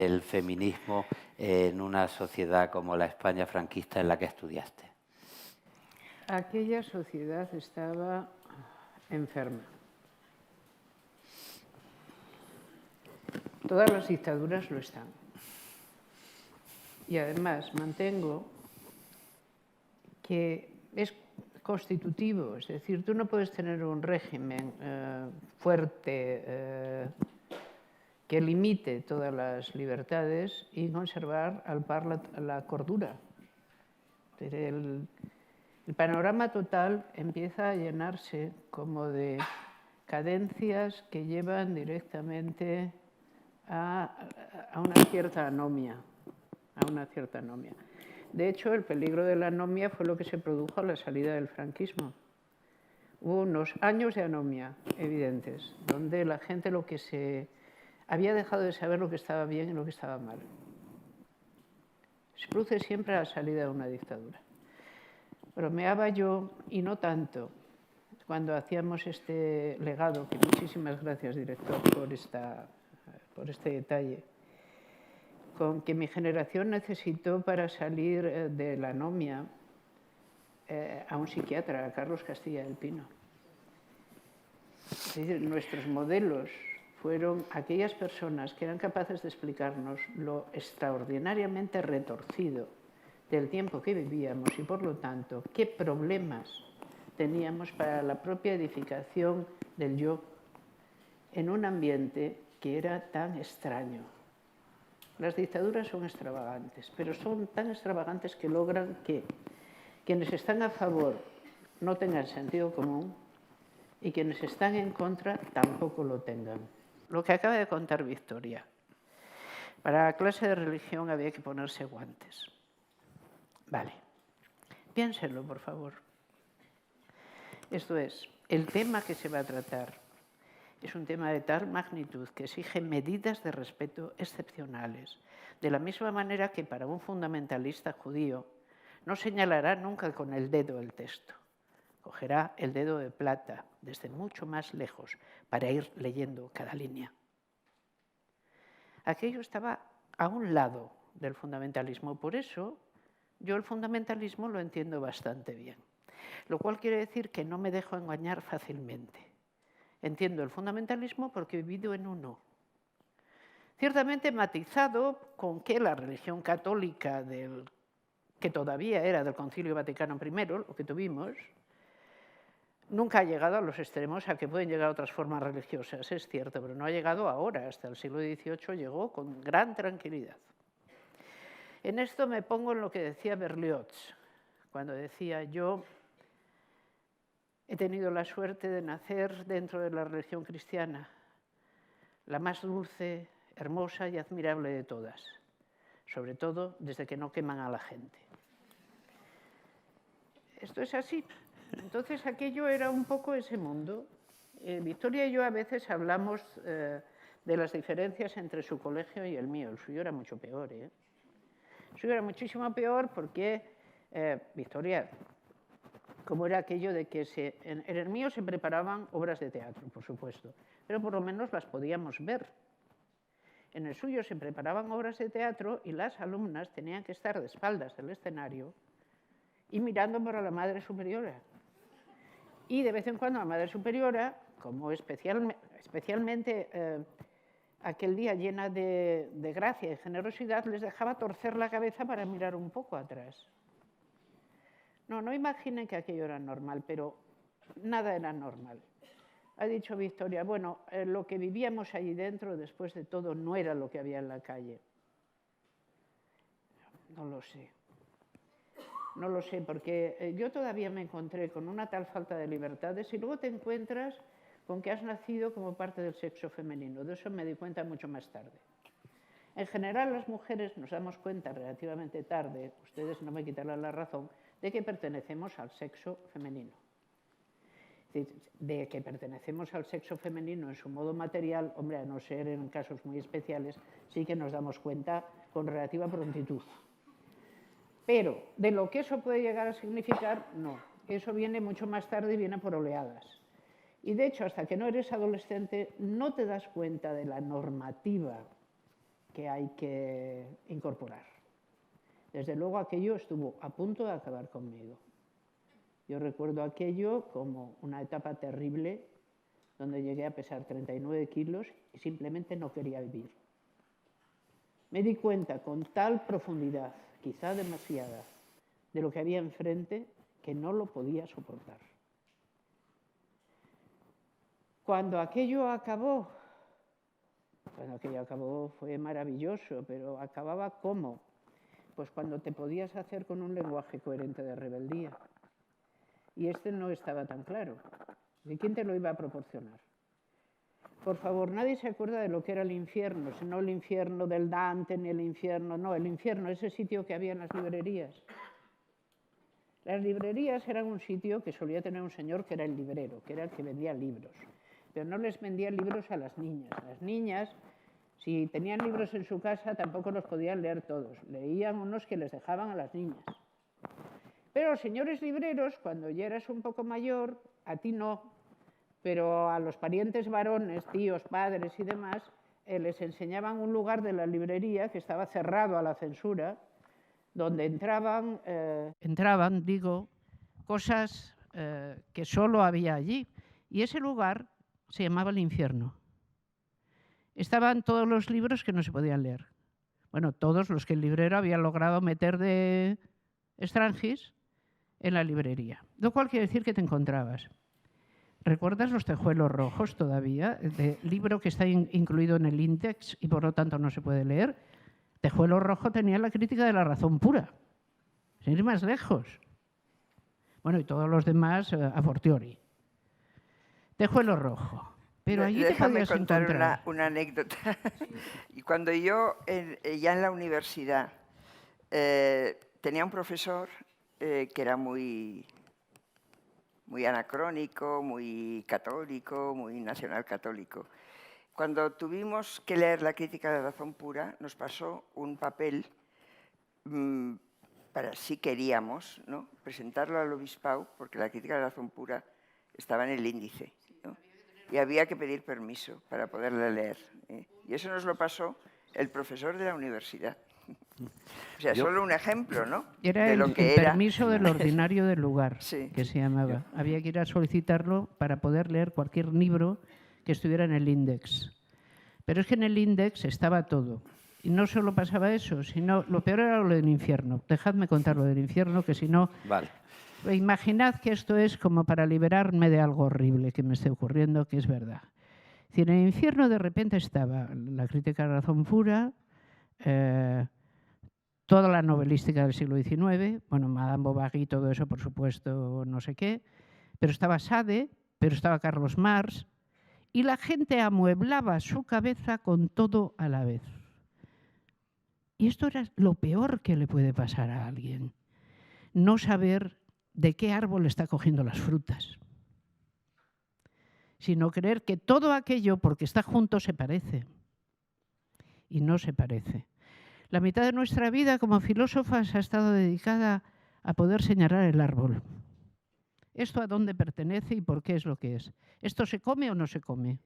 el feminismo en una sociedad como la España franquista en la que estudiaste? Aquella sociedad estaba enferma. Todas las dictaduras lo están. Y además mantengo que es constitutivo, es decir, tú no puedes tener un régimen fuerte que limite todas las libertades y conservar al par la cordura. El panorama total empieza a llenarse como de cadencias que llevan directamente a una cierta anomia. De hecho, el peligro de la anomia fue lo que se produjo a la salida del franquismo. Hubo unos años de anomia evidentes, donde la gente había dejado de saber lo que estaba bien y lo que estaba mal. Se produce siempre a la salida de una dictadura. Bromeaba yo, y no tanto, cuando hacíamos este legado, que muchísimas gracias, director, por este detalle, con que mi generación necesitó para salir de la anomia a un psiquiatra, a Carlos Castilla del Pino. Es decir, nuestros modelos fueron aquellas personas que eran capaces de explicarnos lo extraordinariamente retorcido del tiempo que vivíamos y, por lo tanto, qué problemas teníamos para la propia edificación del yo en un ambiente que era tan extraño. Las dictaduras son extravagantes, pero son tan extravagantes que logran que quienes están a favor no tengan sentido común y quienes están en contra tampoco lo tengan. Lo que acaba de contar Victoria. Para la clase de religión había que ponerse guantes. Vale. Piénsenlo, por favor. Esto es, el tema que se va a tratar es un tema de tal magnitud que exige medidas de respeto excepcionales, de la misma manera que para un fundamentalista judío no señalará nunca con el dedo el texto. Cogerá el dedo de plata desde mucho más lejos para ir leyendo cada línea. Aquello estaba a un lado del fundamentalismo, por eso yo el fundamentalismo lo entiendo bastante bien, lo cual quiere decir que no me dejo engañar fácilmente. Entiendo el fundamentalismo porque he vivido en uno. Ciertamente matizado con que la religión católica, que todavía era del Concilio Vaticano I, lo que tuvimos, nunca ha llegado a los extremos a que pueden llegar otras formas religiosas, es cierto, pero no ha llegado ahora, hasta el siglo XVIII llegó con gran tranquilidad. En esto me pongo en lo que decía Berlioz, cuando decía yo he tenido la suerte de nacer dentro de la religión cristiana, la más dulce, hermosa y admirable de todas, sobre todo desde que no queman a la gente. Esto es así. Entonces aquello era un poco ese mundo. Victoria y yo a veces hablamos de las diferencias entre su colegio y el mío. El suyo era mucho peor. El suyo era muchísimo peor porque Victoria, como era aquello de que en el mío se preparaban obras de teatro, por supuesto, pero por lo menos las podíamos ver. En el suyo se preparaban obras de teatro y las alumnas tenían que estar de espaldas del escenario y mirando para la Madre Superiora. Y de vez en cuando la Madre Superiora, como especialmente aquel día llena de gracia y generosidad, les dejaba torcer la cabeza para mirar un poco atrás. No imaginen que aquello era normal, pero nada era normal. Ha dicho Victoria, bueno, lo que vivíamos allí dentro, después de todo, no era lo que había en la calle. No lo sé. No lo sé, porque yo todavía me encontré con una tal falta de libertades y luego te encuentras con que has nacido como parte del sexo femenino. De eso me di cuenta mucho más tarde. En general, las mujeres nos damos cuenta relativamente tarde, ustedes no me quitarán la razón, de que pertenecemos al sexo femenino. Es decir, de que pertenecemos al sexo femenino en su modo material, hombre, a no ser en casos muy especiales, sí que nos damos cuenta con relativa prontitud. Pero de lo que eso puede llegar a significar, no. Eso viene mucho más tarde y viene por oleadas. Y de hecho, hasta que no eres adolescente, no te das cuenta de la normativa que hay que incorporar. Desde luego aquello estuvo a punto de acabar conmigo. Yo recuerdo aquello como una etapa terrible donde llegué a pesar 39 kilos y simplemente no quería vivir. Me di cuenta con tal profundidad, quizá demasiada, de lo que había enfrente que no lo podía soportar. Cuando aquello acabó fue maravilloso, pero acababa ¿cómo? Pues cuando te podías hacer con un lenguaje coherente de rebeldía. Y este no estaba tan claro. ¿De quién te lo iba a proporcionar? Por favor, nadie se acuerda de lo que era el infierno, no el infierno del Dante, ni el infierno, no, el infierno, ese sitio que había en las librerías. Las librerías eran un sitio que solía tener un señor que era el librero, que era el que vendía libros. Pero no les vendía libros a las niñas. Las niñas, si tenían libros en su casa, tampoco los podían leer todos. Leían unos que les dejaban a las niñas. Pero los señores libreros, cuando ya eras un poco mayor, a ti no, pero a los parientes varones, tíos, padres y demás, les enseñaban un lugar de la librería que estaba cerrado a la censura, donde entraban cosas que solo había allí. Y ese lugar se llamaba el infierno. Estaban todos los libros que no se podían leer. Bueno, todos los que el librero había logrado meter de extranjis en la librería. Lo cual quiere decir que te encontrabas. ¿Recuerdas los tejuelos rojos todavía? El libro que está incluido en el índex y por lo tanto no se puede leer. Tejuelo rojo tenía la crítica de la razón pura, sin ir más lejos. Bueno, y todos los demás a fortiori. Tejuelo rojo. Pero allí te podías encontrar una anécdota. Y cuando yo, ya en la universidad, tenía un profesor que era muy anacrónico, muy católico, muy nacional católico. Cuando tuvimos que leer la crítica de la razón pura, nos pasó un papel para, si queríamos, ¿no?, presentarlo al obispado, porque la crítica de la razón pura estaba en el índice, ¿no? Y había que pedir permiso para poderla leer. Y eso nos lo pasó el profesor de la universidad. O sea, solo un ejemplo, ¿no? Era de lo que era. Permiso del ordinario del lugar, sí, que se llamaba. Había que ir a solicitarlo para poder leer cualquier libro que estuviera en el índex. Pero es que en el índex estaba todo. Y no solo pasaba eso, sino lo peor era lo del infierno. Dejadme contar lo del infierno, que si no... Vale. Imaginad que esto es como para liberarme de algo horrible que me esté ocurriendo, que es verdad. Es decir, en el infierno de repente estaba la crítica de la razón pura, toda la novelística del siglo XIX, bueno, Madame Bovary y todo eso, por supuesto, no sé qué, pero estaba Sade, pero estaba Carlos Marx, y la gente amueblaba su cabeza con todo a la vez. Y esto era lo peor que le puede pasar a alguien, no saber de qué árbol está cogiendo las frutas, sino creer que todo aquello, porque está junto, se parece. Y no se parece. La mitad de nuestra vida como filósofas ha estado dedicada a poder señalar el árbol. ¿Esto a dónde pertenece y por qué es lo que es? ¿Esto se come o no se come?